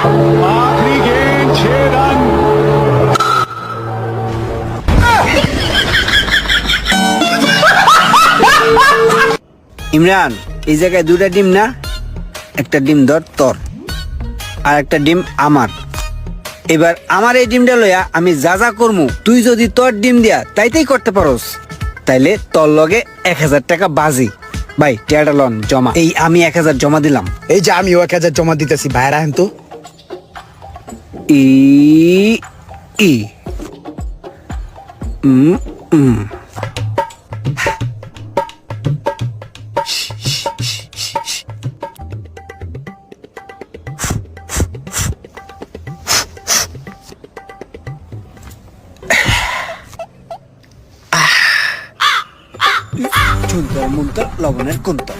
आखिरी गेंद 6 रन। ইমরান, এই জায়গায় দুটা ডিম না? একটা ডিম ধর তোর, আর একটা ডিম আমার। এবার আমার এই ডিমটা লইয়া আমি যা যা করমু, তুই যদি তোর ডিম দিয়া তাইতেই করতে পারোস, তাইলে তোর লগে 1000 টাকা বাজি। ভাই টিয়াটা লন জমা। এই আমি 1000 জমা দিলাম। এই যে আমি 1000 জমা দিতেছি, বাইরে আহেন তো। ই ই চুলতার মুলতার লবণের কুন্তর।